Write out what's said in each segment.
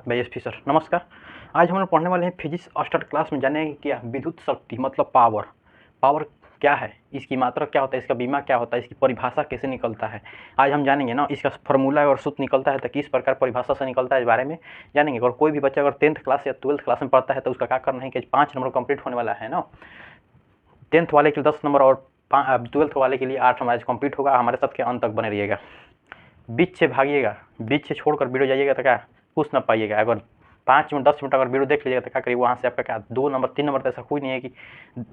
BSP sir नमस्कार। आज हम लोग पढ़ने वाले हैं फिजिक्स स्टार्ट क्लास में। जानेंगे क्या विद्युत शक्ति मतलब पावर। पावर क्या है, इसकी मात्रा क्या होता है, इसका बीमा क्या होता है, इसकी परिभाषा कैसे निकलता है, आज हम जानेंगे ना। इसका फॉर्मूला और सूत्र निकलता है तो किस प्रकार परिभाषा से निकलता है, इस बारे में जानेंगे। और कोई भी बच्चा अगर 10th क्लास या 12th क्लास में पढ़ता है तो उसका क्या करना है कि 5 नंबर कंप्लीट होने वाला है ना। 10th वाले के लिए 10 नंबर और 12th वाले के लिए 8 नंबर आज कंप्लीट होगा। हमारे साथ के अंत तक बने रहिएगा। बीच से भागिएगा, बीच से छोड़कर वीडियो जाइएगा तो क्या कुछ ना पाइएगा। अगर 5 मिनट 10 मिनट अगर वीडियो देख लीजिएगा तो क्या करिए, वहाँ से आपका क्या 2 नंबर 3 नंबर तो ऐसा कोई नहीं है कि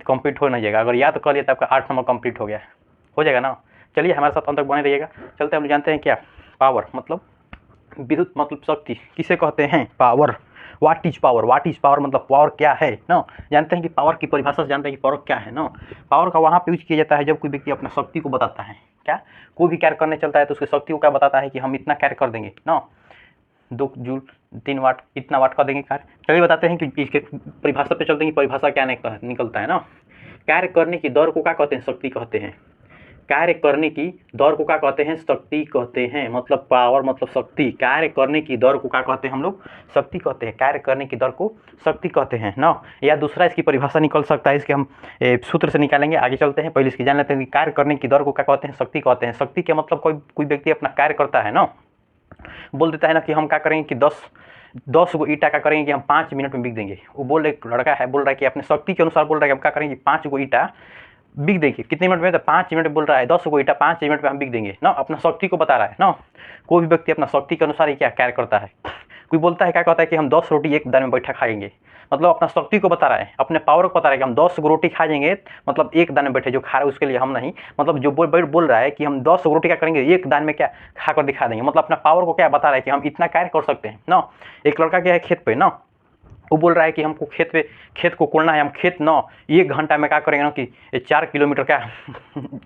कंप्लीट हो नहीं जाएगा। अगर याद कर लिया तो आपका 8 नंबर कंप्लीट हो जाएगा ना। चलिए हमारे साथ अंत तक बने रहिएगा। चलते हम लोग जानते हैं क्या पावर मतलब विद्युत मतलब शक्ति किसे कहते हैं। Power, what is power, what is power मतलब पावर क्या है ना। जानते हैं कि पावर की परिभाषा से जानते हैं कि पावर क्या है ना। पावर का वहाँ पे यूज किया जाता है जब कोई व्यक्ति अपना शक्ति को बताता है। क्या कोई भी कार्य करने चलता है तो उसकी शक्ति को क्या बताता है कि हम इतना कार्य कर देंगे ना, 2 जूल 3 वाट इतना वाट कर देंगे कार्य। चलिए बताते हैं कि इसके परिभाषा पे चलते हैं कि परिभाषा क्या निकलता है ना। कार्य करने की दर को क्या कहते हैं, शक्ति कहते हैं। कार्य करने की दर को क्या कहते हैं, शक्ति कहते हैं। मतलब पावर मतलब शक्ति। कार्य करने की दर को क्या कहते हैं हम लोग, शक्ति कहते हैं। कार्य करने की दर को शक्ति कहते हैं ना। या दूसरा इसकी परिभाषा निकल सकता है, इसके हम सूत्र से निकालेंगे। आगे चलते हैं, पहले इसकी जान लेते हैं कि कार्य करने की दर को क्या कहते हैं, शक्ति कहते हैं। शक्ति के मतलब कोई व्यक्ति अपना कार्य करता है ना, बोल देता है ना कि हम क्या करेंगे कि 10 गो ईटा क्या करेंगे कि हम 5 मिनट में बिक देंगे। वो बोल एक लड़का है, बोल रहा है कि अपने शक्ति के अनुसार बोल रहा है कि हम क्या करेंगे कि 5 गो ईटा बिक देंगे। कितने मिनट में, तो 5 मिनट बोल रहा है। 10 गो ईटा 5 मिनट में हम बिक देंगे ना। अपना शक्ति को बता रहा है ना। कोई भी व्यक्ति अपना शक्ति के अनुसार ही क्या कार्य करता है। कोई बोलता है क्या कहता है कि हम 10 रोटी एक दान में बैठा खाएंगे, मतलब अपना शक्ति को बता रहा है, अपने पावर को बता रहा है कि हम 10 गो रोटी खा जाएंगे। मतलब एक दान में बैठे जो खा रहा है उसके लिए हम नहीं, मतलब जो बोल रहा है कि हम 10 रोटी क्या करेंगे, एक दान में क्या खाकर दिखा देंगे। मतलब अपना पावर को क्या बता रहा है कि हम इतना कार्य कर सकते हैं ना। एक लड़का क्या है खेत पे ना, वो बोल रहा है कि हमको खेत को कोड़ना है। हम खेत न 1 घंटा में क्या करेंगे ना कि 4 किलोमीटर क्या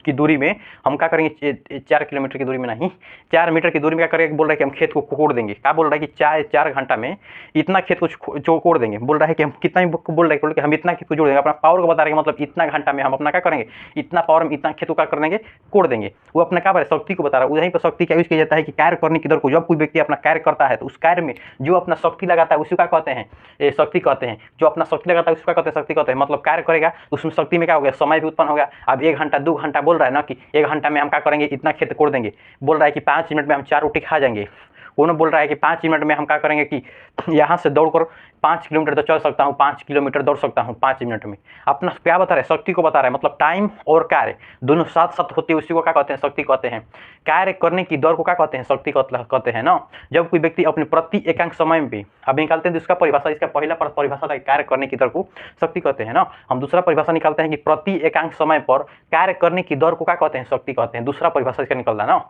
की दूरी में हम क्या करेंगे, 4 किलोमीटर की दूरी में नहीं, 4 मीटर की दूरी में क्या करेंगे। बोल रहा है कि हम खेत को कोड़ देंगे। क्या बोल रहा है कि 4 घंटा में इतना खेत को कोड़ देंगे। बोल रहा है कि हम कितना बोल रहे हैं कि हम इतना खेत को जोड़ देंगे। अपना पावर को बता रहे हैं, मतलब इतना घंटा में हम अपना क्या करेंगे, इतना पावर में इतना खेत को क्या कर देंगे, कोड़ देंगे। वो अपना क्या शक्ति को बता रहा है। वहीं पर शक्ति क्या यूज किया जाता है कि कार्य करने की दर को, जब कोई व्यक्ति अपना कार्य करता है तो उस कार्य में जो अपना शक्ति लगाता है उसी का कहते हैं शक्ति कहते हैं। जो अपना शक्ति लगाता है उसका कहते हैं शक्ति कहते हैं। मतलब कार्य करेगा उसमें शक्ति में क्या हो गया, समय भी उत्पन्न हो गया। अब 1 घंटा 2 घंटा बोल रहा है ना कि 1 घंटा में हम क्या करेंगे, इतना खेत कोड़ देंगे। बोल रहा है कि 5 मिनट में हम 4 रोटी खा जाएंगे। उन्होंने बोल रहा है कि 5 मिनट में हम क्या करेंगे कि यहाँ से दौड़कर 5 किलोमीटर तो चल सकता हूँ, 5 किलोमीटर दौड़ सकता हूँ 5 मिनट में। अपना क्या बता रहा है, शक्ति को बता रहा है। मतलब टाइम और कार्य दोनों साथ साथ होते हैं, उसी को क्या कहते हैं, शक्ति कहते हैं। कार्य करने की दर को क्या कहते हैं, शक्ति कहते हैं ना। जब कोई व्यक्ति अपने प्रति एकांक समय में अब निकालते हैं तो इसका परिभाषा, इसका पहला परिभाषा था कार्य करने की दर को शक्ति कहते हैं ना। हम दूसरा परिभाषा निकालते हैं कि प्रति एकांक समय पर कार्य करने की दर को क्या कहते हैं, शक्ति कहते हैं। दूसरा परिभाषा इसका निकलता है ना,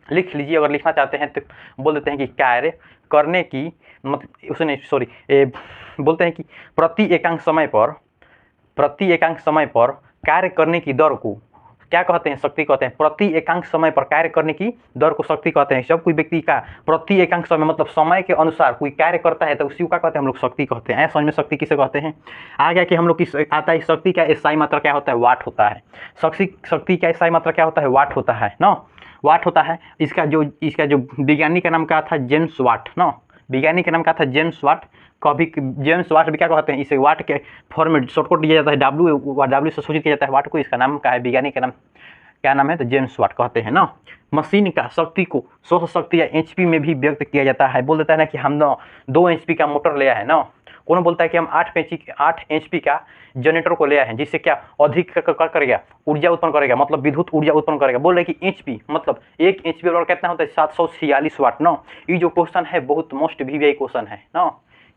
लिख लीजिए। अगर लिखना चाहते हैं तो बोल देते हैं कि कार्य करने की मतलब उसने बोलते हैं कि प्रति एकांक समय पर कार्य करने की दर को क्या कहते हैं, शक्ति कहते हैं। प्रति एकांक समय पर कार्य करने की दर को शक्ति कहते हैं। जब कोई व्यक्ति का प्रति एकांक समय मतलब समय के अनुसार कोई कार्य करता है तो उसी को क्या कहते हैं, हम लोग शक्ति कहते हैं। समझ में शक्ति किसे कहते हैं। आ गया कि हम लोग किस आता है, शक्ति का SI मात्रा क्या होता है, वाट होता है। शक्ति का SI मात्रा क्या होता है, वाट होता है ना, वाट होता है। इसका जो वैज्ञानिक का नाम क्या था, जेम्स वाट ना। वैज्ञानिक का नाम क्या था, जेम्स वाट। कभी जेम्स वाट भी क्या कहते हैं, इसे वाट के फॉर्म में शॉर्टकट दिया जाता है, डब्ल्यू से सूचित किया जाता है वाट को। इसका नाम क्या है, वैज्ञानिक का नाम क्या नाम है, तो जेम्स वाट कहते हैं ना। मशीन का शक्ति को सौर शक्ति या HP में भी व्यक्त किया जाता है। बोल देता है ना कि हम 2 HP का मोटर ले आए हैं ना। कौन बोलता है कि हम 8 HP का जनरेटर को ले आए हैं, जिससे क्या अधिक करेगा, ऊर्जा उत्पन्न करेगा, मतलब विद्युत ऊर्जा उत्पन्न करेगा। बोल रहे कि HP मतलब 1 HP बराबर कितना होता है, 746 वाट ना। ये जो क्वेश्चन है बहुत मोस्ट VVI क्वेश्चन है ना।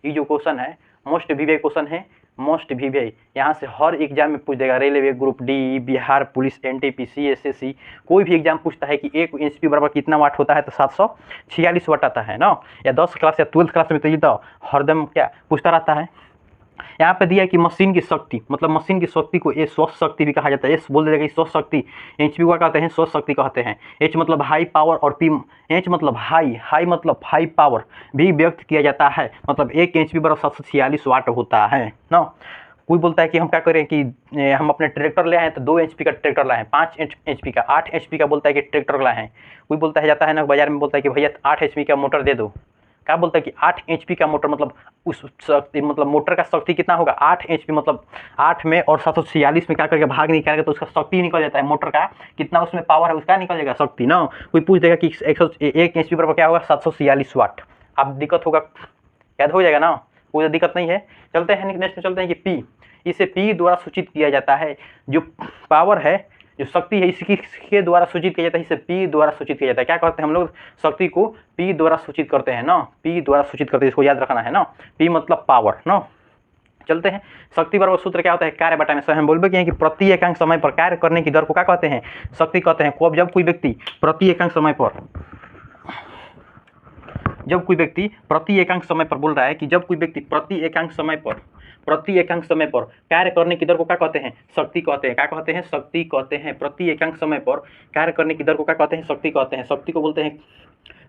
ये जो क्वेश्चन है मोस्ट VVI क्वेश्चन है, मोस्ट VVI। यहाँ से हर एग्जाम में पूछ देगा। Railway, group D, Bihar police, NTPC, SSC, कोई भी एग्जाम पूछता है कि 1 HP बराबर कितना वाट होता है, तो 746 वाट आता है ना। या 10 क्लास या 12th क्लास में तो ये तो हरदम क्या पूछता रहता है। यहाँ पे दिया है कि मशीन की शक्ति मतलब मशीन की शक्ति को श्वास शक्ति भी कहा जाता है। बोल देगा कि श्वास शक्ति HP को कहते हैं, श्वास शक्ति कहते हैं। H मतलब हाई पावर और H मतलब हाई मतलब हाई पावर भी व्यक्त किया जाता है। मतलब 1 HP बराबर 746 वाट होता है ना। कोई बोलता है कि हम क्या करें कि हम अपने ट्रैक्टर ले आए तो 2 HP का ट्रैक्टर लाए हैं, 5 HP का, 8 HP का बोलता है कि ट्रैक्टर लाए हैं। कोई बोलता है जाता है ना बाजार में, बोलता है कि भैया 8 HP का मोटर दे दो, क्या बोलता है कि 8 HP का मोटर, मतलब उस शक्ति, मतलब मोटर का शक्ति कितना होगा 8 HP, मतलब 8 में और 746 में क्या करके भाग निकालेगा तो उसका शक्ति निकल जाता है। मोटर का कितना उसमें पावर है उसका निकल जाएगा शक्ति ना। कोई पूछ देगा कि 1 HP बराबर क्या होगा 746 वाट, अब दिक्कत होगा, याद हो जाएगा ना, कोई दिक्कत नहीं है। चलते हैं नेक्स्ट में, चलते हैं कि P, इसे P द्वारा सूचित किया जाता है। जो पावर है, जो शक्ति है, इसकी के द्वारा सूचित किया जाता है, इसे P द्वारा सूचित किया जाता है। क्या करते हैं हम लोग, शक्ति को P द्वारा सूचित करते हैं ना, P द्वारा सूचित करते हैं, इसको याद रखना है ना, P मतलब पावर ना। चलते हैं, शक्ति बराबर सूत्र क्या होता है, कार्य बटा में समय। हम बोलबे कि प्रति एकांक समय पर कार्य करने की दर को क्या कहते हैं, शक्ति कहते हैं। कब, जब कोई व्यक्ति प्रति एकांक समय पर, जब कोई व्यक्ति प्रति एकांक समय पर बोल रहा है कि जब कोई व्यक्ति प्रति एकांक समय पर कार्य करने की दर को क्या कहते हैं, शक्ति कहते हैं। क्या कहते हैं, शक्ति कहते हैं। प्रति एकांक समय पर कार्य करने की दर को क्या कहते हैं, शक्ति कहते हैं। शक्ति को बोलते हैं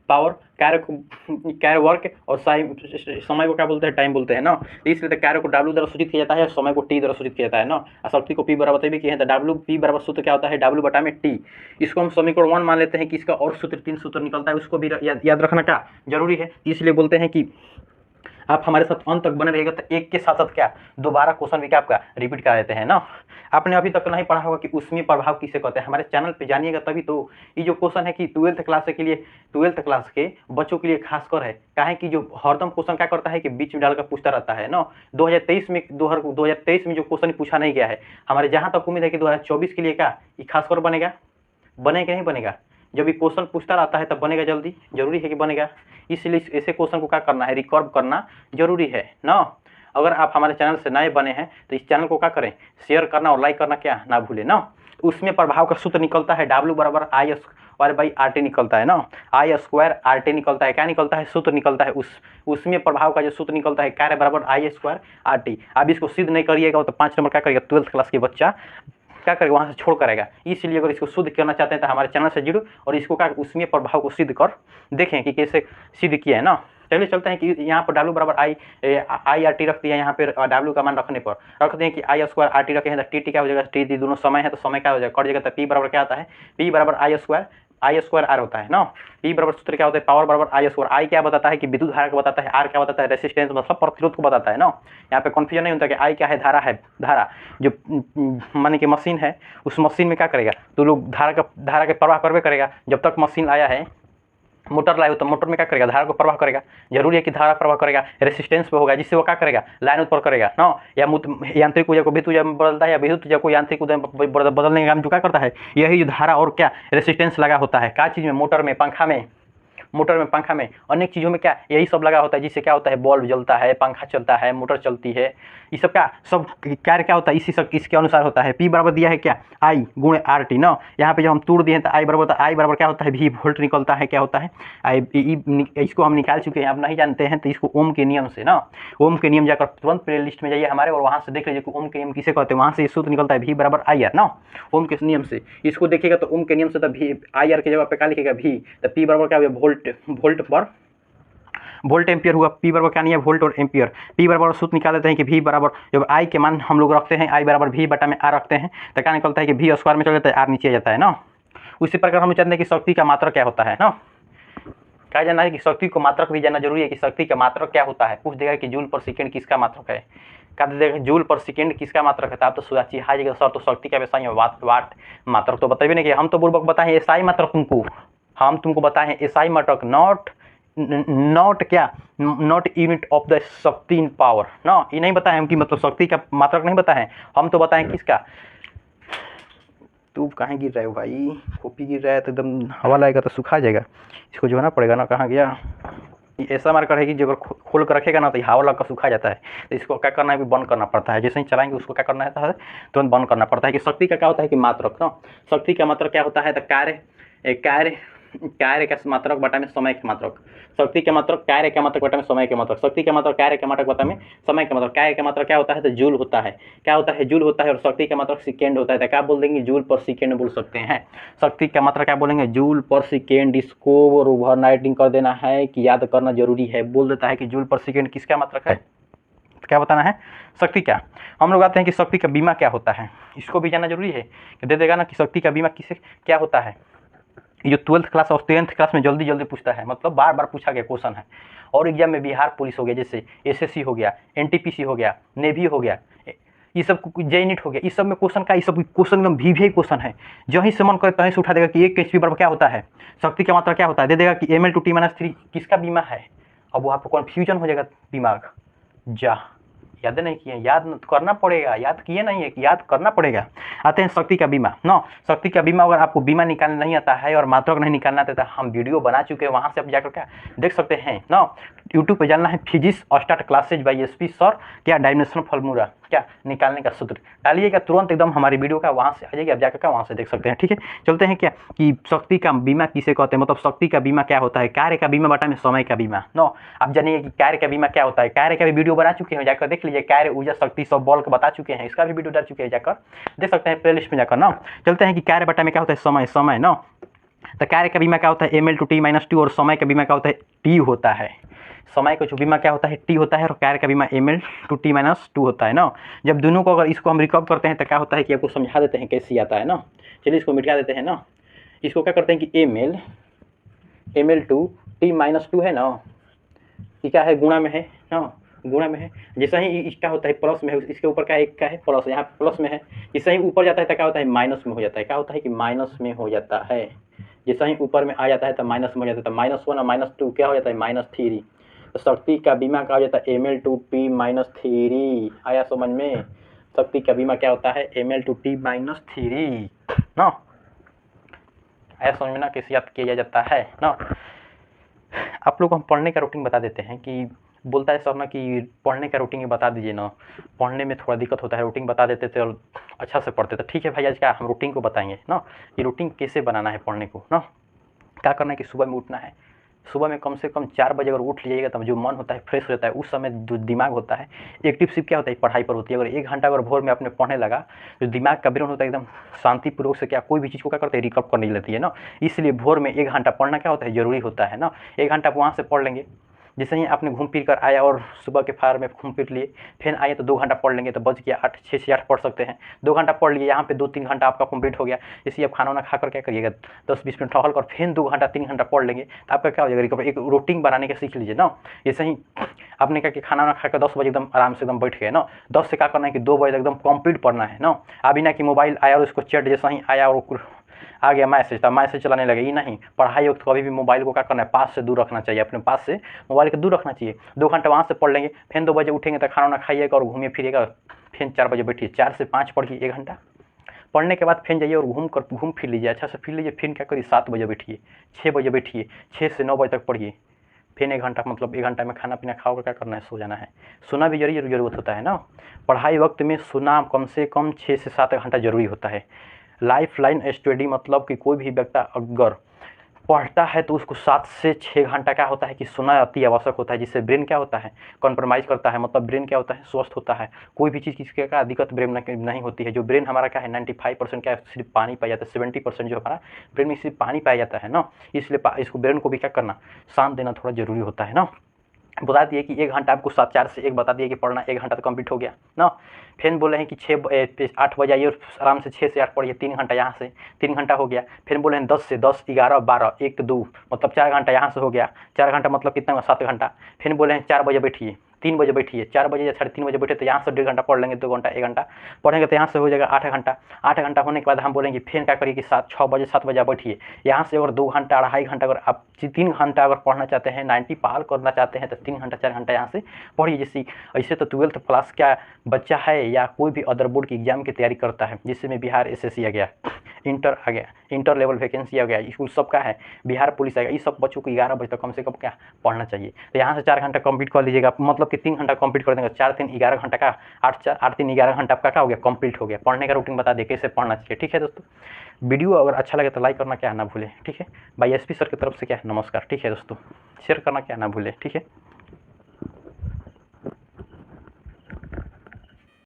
पावर, कार्य वर्क, और समय को क्या बोलते हैं, टाइम बोलते हैं ना। इसलिए तो कार्य को W द्वारा सूचित किया जाता है, समय को T द्वारा सूचित किया जाता है ना। और शक्ति को P बराबर बताइए कि है W, P बराबर सूत्र क्या होता है, W बटा में T। इसको हम समीकरण 1 मान लेते हैं कि इसका और सूत्र 3 सूत्र निकलता है, उसको भी याद रखना क्या जरूरी है। इसलिए बोलते हैं कि आप हमारे साथ अंत तक बने रहिएगा तो एक के साथ साथ क्या दोबारा क्वेश्चन भी क्या आपका रिपीट करा देते हैं ना। आपने अभी तक नहीं पढ़ा होगा कि ऊष्मीय प्रभाव किसे कहते हैं, हमारे चैनल पे जानिएगा तभी तो। ये जो क्वेश्चन है कि 12th क्लास के लिए, 12th क्लास के बच्चों के लिए खासकर है, काहे कि जो हरदम क्वेश्चन क्या करता है कि बीच में डालकर पूछता रहता है ना। 2023 में जो क्वेश्चन पूछा नहीं गया है, हमारे जहाँ तक उम्मीद है कि 2024 के लिए क्या ये खासकर बनेगा, बनेगा नहीं बनेगा। जब ये क्वेश्चन पूछता रहता है तब बनेगा, जल्दी जरूरी है कि बनेगा। इसलिए ऐसे क्वेश्चन को क्या करना है, रिकॉर्ड करना जरूरी है ना। अगर आप हमारे चैनल से नए बने हैं तो इस चैनल को क्या करें, शेयर करना और लाइक करना क्या ना भूलें ना। उसमें प्रभाव का सूत्र निकलता है W बराबर I² निकलता है ना, I² निकलता है। क्या निकलता है, सूत्र निकलता है। उसमें प्रभाव का जो सूत्र निकलता है कार्य बराबर I²RT। अब इसको सिद्ध नहीं करिएगा तो 5 नंबर क्या करिएगा, 12th क्लास के बच्चा क्या करेगा, वहाँ से छोड़ करेगा। इसलिए अगर इसको शुद्ध करना चाहते हैं तो हमारे चैनल से जुड़ो और इसको क्या उसमें प्रभाव को सिद्ध कर देखें कि कैसे सिद्ध किया है ना। चलिए चलते हैं कि यहाँ पर W बराबर I/RT रख दिया, यहाँ पे W का मान रखने पर रखते हैं कि I² RT रखे हैं तो TT क्या हो जाएगा, TT दोनों समय है तो समय क्या हो जाएगा, कट जाएगा। तो P बराबर क्या आता है, P बराबर I² R होता है ना। P बराबर सूत्र क्या होता है, पावर बराबर I²। I क्या बताता है कि विद्युत धारा को बताता है, R क्या बताता है रेसिस्टेंस मतलब प्रतिरोध को बताता है ना। यहाँ पे कन्फ्यूजन नहीं होता कि I क्या है, धारा है। धारा जो माने कि मशीन है, उस मशीन में क्या करेगा तो लोग धारा के प्रवाह करवे करेगा। जब तक मशीन आया है, मोटर लाए हो तो मोटर में क्या करेगा, धारा को प्रवाह करेगा। जरूरी है कि धारा प्रवाह करेगा, रेसिस्टेंस पे होगा, जिससे वो क्या करेगा, लाइन उत्पन्न करेगा ना। या यांत्रिक ऊर्जा को विद्युत ऊर्जा में बदलता है, या विद्युत ऊर्जा को यांत्रिक ऊर्जा में बदलने का काम जो क्या करता है, यही जो धारा और क्या रेसिस्टेंस लगा होता है। क्या चीज़ में, मोटर में, पंखा में, पंखा में, अनेक चीज़ों में क्या यही सब लगा होता है, जिससे क्या होता है, बल्ब जलता है, पंखा चलता है, मोटर चलती है। ये सब क्या सब कार्य क्या होता है, इसी सब इसके अनुसार होता है। P बराबर दिया है क्या, I गुणे RT ना। यहाँ पे जब हम तोड़ दिए हैं तो I बराबर क्या होता है, V वोल्ट निकलता है। क्या होता है इसको हम निकाल चुके हैं, आप नहीं जानते हैं तो इसको ओम के नियम से ना, ओम के नियम जाकर तुरंत प्ले लिस्ट में जाइए हमारे और वहाँ से देख लीजिए कि ओम के नियम किसे कहते हैं। वहाँ से सूत्र निकलता है V बराबर IR ना, ओम के नियम से इसको देखिएगा तो ओम के नियम से तो IR की जगह पे क्या लिखेगा V, तो P बराबर क्या हुआ, वोल्ट एम्पियर हुआ। P बराबर क्या नहीं है, वोल्ट और एम्पियर। P बराबर सूत्र निकाल देते हैं कि V बराबर, जब I के मान हम लोग रखते हैं, I बराबर V बटा में R रखते हैं तो क्या निकलता है कि V² में चल जाता है, R नीचे आ जाता है ना। उसी प्रकार हम जानते हैं कि शक्ति का मात्रक क्या होता है ना। क्या जानना है कि शक्ति को मात्रक भी जानना जरूरी है कि शक्ति का मात्रक क्या होता है। पूछ देगा कि जूल पर सेकेंड किसका मात्रक है, क्या देगा जूल पर सेकेंड किसका मात्रक है, तो आप तो सोचा चाहिए हाई सर तो शक्ति का व्यवसाय है, वाट मात्रक तो बताइए नहीं कि हम तो बुर्बक बताएं SI मात्रक तुमको, हम तुमको बताएं SI मात्रक, नॉट क्या, नॉट यूनिट ऑफ द शक्ति इन पावर ना। ये नहीं बताएं हम कि मतलब शक्ति का मात्रक नहीं बताएं, हम तो बताएं किसका। तू कहाँ गिर रहा है भाई, कॉपी गिर रहा है तो एकदम हवा लगेगा तो सुखा जाएगा, इसको जो है ना पड़ेगा ना। कहाँ गया, ऐसा मार्कर है कि जब खोल कर रखेगा ना तो हवा लग कर सूखा जाता है, तो इसको क्या करना है कि बंद करना पड़ता है। जैसे ही चलाएंगे उसको क्या करना है तुरंत बंद करना पड़ता है। कि शक्ति का क्या होता है कि मात्रक ना, शक्ति का मात्रक क्या होता है तो कार्य का मात्रक बटा में समय के मात्रक। शक्ति के मात्रक कार्य के मात्रक बटा में समय के मात्रक। शक्ति के मात्रक कार्य के मात्रक बटा में समय के मात्रक। कार्य के मात्रक क्या होता है तो जूल होता है, क्या होता है जूल होता है। और शक्ति का मात्रक सेकेंड होता है, तो क्या बोल देंगे जूल पर सेकेंड बोल सकते हैं। शक्ति का मात्रक क्या बोलेंगे जूल पर सेकेंड। इसको ओवर नाइटिंग कर देना है कि याद करना जरूरी है। बोल देता है कि जूल पर सेकेंड किसका मात्रक है, क्या बताना है शक्ति का। हम लोग आते हैं कि शक्ति का बीमा क्या होता है, इसको भी जानना जरूरी है। दे देगा ना कि शक्ति का बीमा किसे क्या होता है। जो 12th क्लास और 10th क्लास में जल्दी जल्दी पूछता है, मतलब बार बार पूछा गया क्वेश्चन है। और एग्जाम में बिहार पुलिस हो गया, जैसे एसएससी हो गया, एनटीपीसी हो गया, नेवी हो गया, ये सब जे नीट हो गया, इस सब में क्वेश्चन का, ये सब क्वेश्चन एकदम वीवीआई क्वेश्चन है। जहीं से मन करे तहीं से उठा देगा कि 1 kHp बराबर क्या होता है, शक्ति का मात्रा क्या होता है, दे देगा कि ml/t-3 किसका बीमा है। अब वहाँ पर कन्फ्यूजन हो जाएगा दिमाग, जा याद नहीं किए, याद करना पड़ेगा, याद किए नहीं है कि याद करना पड़ेगा। आते हैं शक्ति का बीमा ना। शक्ति का बीमा, अगर आपको बीमा निकालना नहीं आता है और मात्रक नहीं निकालना आता है, हम वीडियो बना चुके हैं, वहाँ से आप जाकर क्या देख सकते हैं ना। यूट्यूब पे जाना है physics start classes by SP sir, क्या डायमेंशनल फॉर्मूला क्या निकालने का सूत्र डालिएगा, तुरंत एकदम हमारी वीडियो का वहाँ से आ जाएगी, आप जाकर का वहाँ से देख सकते हैं। ठीक है, चलते हैं क्या कि शक्ति का बीमा किसे कहते हैं, मतलब शक्ति का बीमा क्या होता है। कार्य का बीमा बटा में समय का बीमा नो। आप जानिए कि कार्य का बीमा क्या होता है, कार्य का भी वीडियो बना चुके हैं, जाकर देख लीजिए। कार्य, ऊर्जा, शक्ति सब बल का बता चुके हैं, इसका भी वीडियो डाल चुके हैं, जाकर देख सकते हैं प्लेलिस्ट में जाकर ना। चलते हैं कि कार्य बटा में क्या होता है, समय, समय ना। तो कार्य का बीमा क्या होता है, ml/t-2, और समय का बीमा क्या होता है, t होता है। समय का जो बीमा क्या होता है, t होता है, और कार्य का बीमा ml/t-2 होता है ना। जब दोनों को अगर इसको हम रिकॉर्ड करते हैं तो क्या होता है कि आपको समझा देते हैं कैसे आता है ना। चलिए इसको मिटा देते हैं ना। इसको क्या करते हैं कि ml/t-2 है ना, ये क्या है, गुणा में है ना, गुणा में है। जैसा ही इसका होता है प्लस में है, इसके ऊपर का एक का है प्लस, यहाँ प्लस में है, जैसा ही ऊपर जाता है तो क्या होता है, माइनस में हो जाता है। क्या होता है कि माइनस में हो जाता है। जैसा ही ऊपर में आ जाता है तो माइनस में हो जाता है, तो -1 और -2 क्या हो जाता है, -3। तो शक्ति का बीमा क्या हो जाता है, ml/t-3। आया समझ में, शक्ति का बीमा क्या होता है, ml/t-3 ना। आया समझ में ना, कैसे याद किया जाता है ना। आप लोग को हम पढ़ने का रूटीन बता देते हैं कि बोलता है सर ना कि पढ़ने का रूटीन बता दीजिए ना, पढ़ने में थोड़ा दिक्कत होता है, रूटीन बता देते थे और अच्छा से पढ़ते। तो ठीक है भाई, आज क्या हम रूटीन को बताएंगे ना, कि रूटीन कैसे बनाना है पढ़ने को ना। क्या करना है कि सुबह में उठना है, सुबह में कम से कम 4 बजे अगर उठ लीजिएगा तब जो मन होता है फ्रेश रहता है, उस समय जो दिमाग होता है एक्टिव सिर्फ क्या होता है, पढ़ाई पर होती है। अगर 1 घंटा अगर भोर में आपने पढ़ने लगा, तो दिमाग का ब्रेन होता है एकदम शांतिपूर्वक से क्या कोई भी चीज़ को क्या करते हैं, रिकॉर्ड करने लेती है ना। इसलिए भोर में 1 घंटा पढ़ना क्या होता है, जरूरी होता है ना। 1 घंटा आप वहाँ से पढ़ लेंगे, जैसे ही आपने घूम फिर कर आया और सुबह के फायर में घूम फिर लिए, फिर आए तो 2 घंटा पढ़ लेंगे, तो बच गया 8, 6 से 8 पढ़ सकते हैं। 2 घंटा पढ़ लिए, यहाँ पे 2-3 घंटा आपका कंप्लीट हो गया। इसी आप खाना वाना खाकर क्या करिएगा, 10-20 मिनट टहल कर फिर 2 घंटा 3 घंटा पढ़ लेंगे, तो आपका क्या हो जाएगा, रिकवर। एक रूटीन बनाने के सीख लीजिए ना। जैसे ही आपने क्या कि खाना वाना खाकर 10 बजे एकदम आराम से एकदम बैठ गए ना, 10 से क्या करना है कि 2 बजे तक एकदम कंप्लीट पढ़ना है ना। अभी ना कि मोबाइल आया और उसको चैट जैसा ही आया और आ गया मैसेज, तब मैसेज चलाने लगे, ये नहीं। पढ़ाई वक्त कभी भी मोबाइल को क्या करना है, पास से दूर रखना चाहिए, अपने पास से मोबाइल को दूर रखना चाहिए। 2 घंटा वहाँ से पढ़ लेंगे, फिर 2 बजे उठेंगे तो खाना वाना खाइएगा और घूमिए फिरिएगा, फिर 4 बजे बैठिए, 4 से 5 पढ़िए 1 घंटा। पढ़ने के बाद फिर जाइए और घूम फिर लीजिए, अच्छा से फिर लीजिए, फिर क्या करिए 7 बजे बैठिए, 6 बजे बैठिए, 6 से 9 बजे तक पढ़िए, फिर 1 घंटा, मतलब 1 घंटा में खाना पीना खाओगे, क्या करना है, सो जाना है। सोना भी ज़रूरत होता है ना, पढ़ाई वक्त में सोना कम से कम 6 से 7 घंटा जरूरी होता है। लाइफ लाइन स्टडी मतलब कि कोई भी व्यक्ति अगर पढ़ता है तो उसको 7 से 6 घंटा क्या होता है कि सोना अति आवश्यक होता है, जिससे ब्रेन क्या होता है, कॉम्प्रोमाइज़ करता है, मतलब ब्रेन क्या होता है, स्वस्थ होता है। कोई भी चीज़ किसके क्या दिक्कत ब्रेन में नहीं होती है। जो ब्रेन हमारा क्या है 95% क्या है, सिर्फ पानी पाया जाता है, 70% जो हमारा ब्रेन में सिर्फ पानी पाया जाता है ना। इसलिए इसको ब्रेन को भी क्या करना, शांत देना थोड़ा ज़रूरी होता है ना। बता दिए कि 1 घंटा आपको 4 से 1 बता दिए कि पढ़ना, 1 घंटा तो कंप्लीट हो गया ना। फिर बोले हैं कि 8 बजे आइए और आराम से 6 से 8 पढ़िए, 3 घंटा यहाँ से, 3 घंटा हो गया। फिर बोले हैं 10 से 10, 11, 12, 1, 2 मतलब 4 घंटा यहाँ से हो गया, 4 घंटा मतलब कितना हुआ, 7 घंटा। फिर बोले हैं 4 बजे बैठिए, 3 बजे बैठिए, 4 बजे या 3:30 बजे बैठे तो यहाँ से 1.5 घंटा पढ़ लेंगे, 2 घंटा 1 घंटा पढ़ेंगे तो यहाँ से हो जाएगा 8 घंटा। 8 घंटा होने के बाद हम बोलेंगे फिर क्या करिए कि 6 बजे 7 बजे बैठिए, यहाँ से अगर 2 घंटा 2.5 घंटा अगर आप 3 घंटा अगर पढ़ना चाहते हैं, 90 पार करना चाहते हैं तो 3 घंटा 4 घंटा यहाँ से पढ़िए। जैसे ऐसे तो 12th क्लास का बच्चा है या कोई भी अदर बोर्ड की एग्जाम की तैयारी करता है, जिसमें बिहार एसएससी आ गया, इंटर आ गया, इंटर लेवल वैकेंसी आ गया, स्कूल सब का है, बिहार पुलिस आ गया, ये सब बच्चों को 11 बजे तक कम से कम क्या पढ़ना चाहिए। तो यहाँ से 4 घंटा कंप्लीट कर लीजिएगा, मतलब कि 3 घंटा कंप्लीट कर देंगे, 4 3 11 घंटा का 8 3 11 घंटा आपका क्या हो गया, कंप्लीट हो गया। पढ़ने का रूटीन बता दिए कैसे पढ़ना चाहिए। ठीक है दोस्तों, वीडियो अगर अच्छा लगे तो लाइक करना क्या ना भूलें। ठीक है, बाय एसपी सर की तरफ से क्या नमस्कार। ठीक है दोस्तों, शेयर करना क्या ना भूलें। ठीक है।